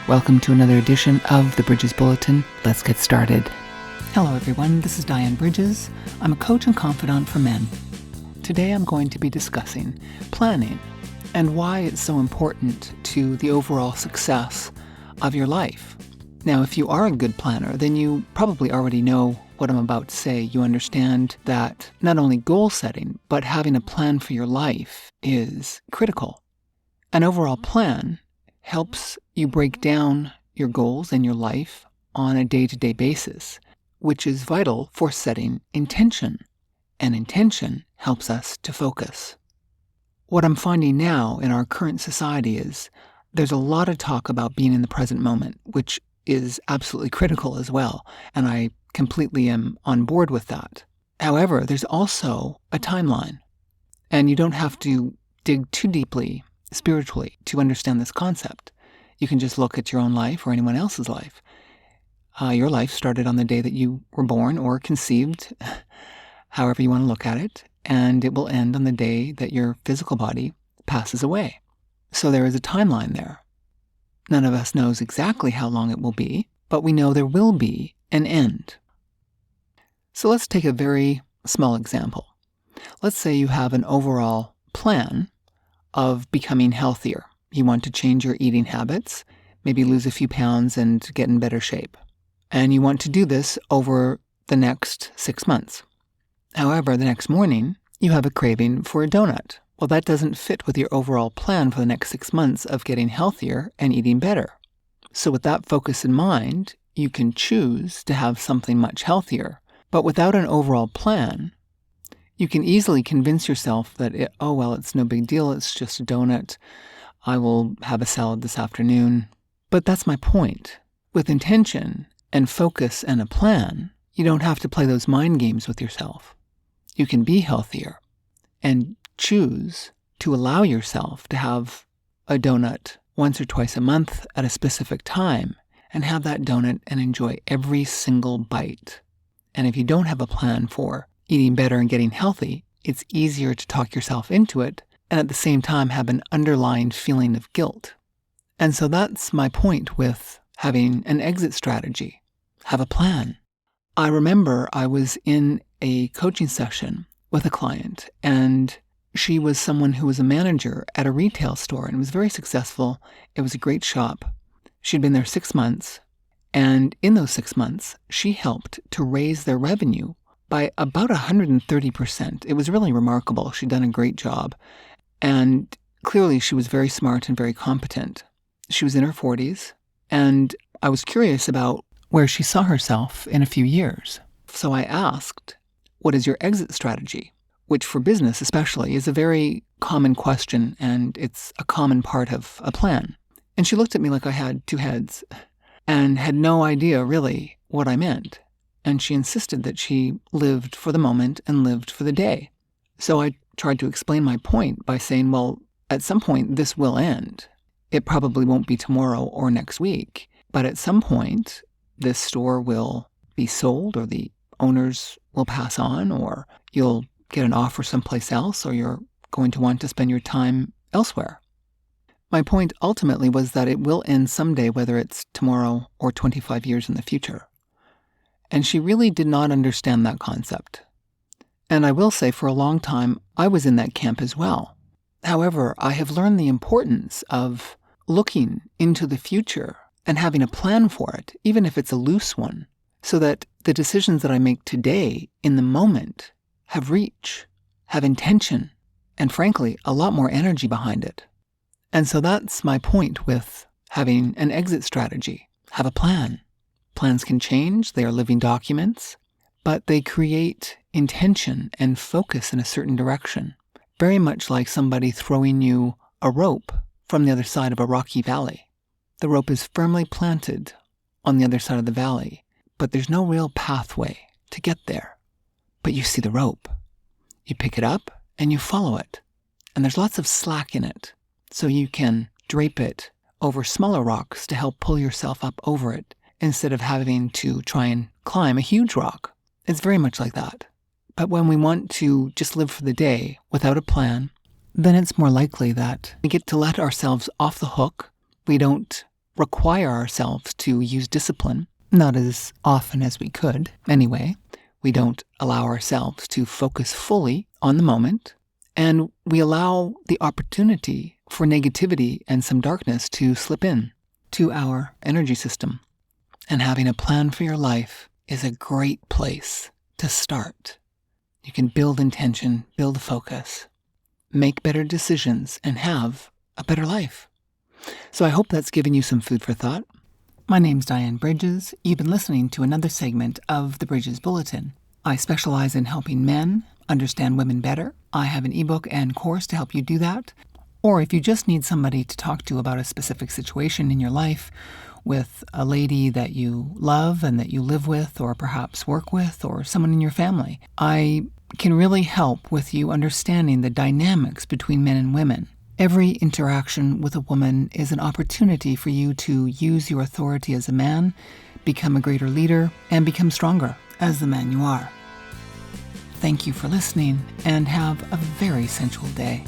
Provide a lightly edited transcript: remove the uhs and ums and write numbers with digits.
Welcome to another edition of the Bridges Bulletin. Let's get started. Hello everyone, this is Diane Bridges. I'm a coach and confidant for men. Today I'm going to be discussing planning and why it's so important to the overall success of your life. Now, if you are a good planner, then you probably already know what I'm about to say. You understand that not only goal setting, but having a plan for your life is critical. An overall plan helps you break down your goals and your life on a day-to-day basis, which is vital for setting intention. And intention helps us to focus. What I'm finding now in our current society is there's a lot of talk about being in the present moment, which is absolutely critical as well, and I completely am on board with that. However, there's also a timeline, and you don't have to dig too deeply spiritually to understand this concept. You can just look at your own life or anyone else's life. Your life started on the day that you were born or conceived, however you want to look at it, and it will end on the day that your physical body passes away. So there is a timeline there. None of us knows exactly how long it will be, but we know there will be an end. So let's take a very small example. Let's say you have an overall plan of becoming healthier. You want to change your eating habits, maybe lose a few pounds and get in better shape. And you want to do this over the next 6 months. However, the next morning, you have a craving for a donut. Well, that doesn't fit with your overall plan for the next 6 months of getting healthier and eating better. So with that focus in mind, you can choose to have something much healthier. But without an overall plan, you can easily convince yourself that, it's no big deal, it's just a donut. I will have a salad this afternoon. But that's my point. With intention and focus and a plan, you don't have to play those mind games with yourself. You can be healthier and choose to allow yourself to have a donut once or twice a month at a specific time and have that donut and enjoy every single bite. And if you don't have a plan for eating better and getting healthy, it's easier to talk yourself into it and at the same time have an underlying feeling of guilt. And so that's my point with having an exit strategy. Have a plan. I remember I was in a coaching session with a client, and she was someone who was a manager at a retail store and was very successful. It was a great shop. She'd been there 6 months, and in those 6 months, she helped to raise their revenue by about 130%. It was really remarkable. She'd done a great job, and clearly she was very smart and very competent. She was in her 40s, and I was curious about where she saw herself in a few years. So I asked, what is your exit strategy? Which for business especially is a very common question, and it's a common part of a plan. And she looked at me like I had two heads and had no idea really what I meant. And she insisted that she lived for the moment and lived for the day. So I tried to explain my point by saying, well, at some point this will end. It probably won't be tomorrow or next week, but at some point this store will be sold, or the owners will pass on, or you'll get an offer someplace else, or you're going to want to spend your time elsewhere. My point ultimately was that it will end someday, whether it's tomorrow or 25 years in the future. And she really did not understand that concept. And I will say for a long time, I was in that camp as well. However, I have learned the importance of looking into the future and having a plan for it, even if it's a loose one, so that the decisions that I make today in the moment have reach, have intention, and frankly, a lot more energy behind it. And so that's my point with having an exit strategy. Have a plan. Plans can change, they are living documents, but they create intention and focus in a certain direction, very much like somebody throwing you a rope from the other side of a rocky valley. The rope is firmly planted on the other side of the valley, but there's no real pathway to get there. But you see the rope. You pick it up and you follow it. And there's lots of slack in it, so you can drape it over smaller rocks to help pull yourself up over it instead of having to try and climb a huge rock. It's very much like that. But when we want to just live for the day without a plan, then it's more likely that we get to let ourselves off the hook. We don't require ourselves to use discipline, not as often as we could. Anyway, we don't allow ourselves to focus fully on the moment, and we allow the opportunity for negativity and some darkness to slip in to our energy system. And having a plan for your life is a great place to start. You can build intention, build focus, make better decisions, and have a better life. So I hope that's given you some food for thought. My name's Diane Bridges. You've been listening to another segment of the Bridges Bulletin. I specialize in helping men understand women better. I have an ebook and course to help you do that. Or if you just need somebody to talk to about a specific situation in your life with a lady that you love and that you live with or perhaps work with or someone in your family, I can really help with you understanding the dynamics between men and women. Every interaction with a woman is an opportunity for you to use your authority as a man, become a greater leader, and become stronger as the man you are. Thank you for listening, and have a very sensual day.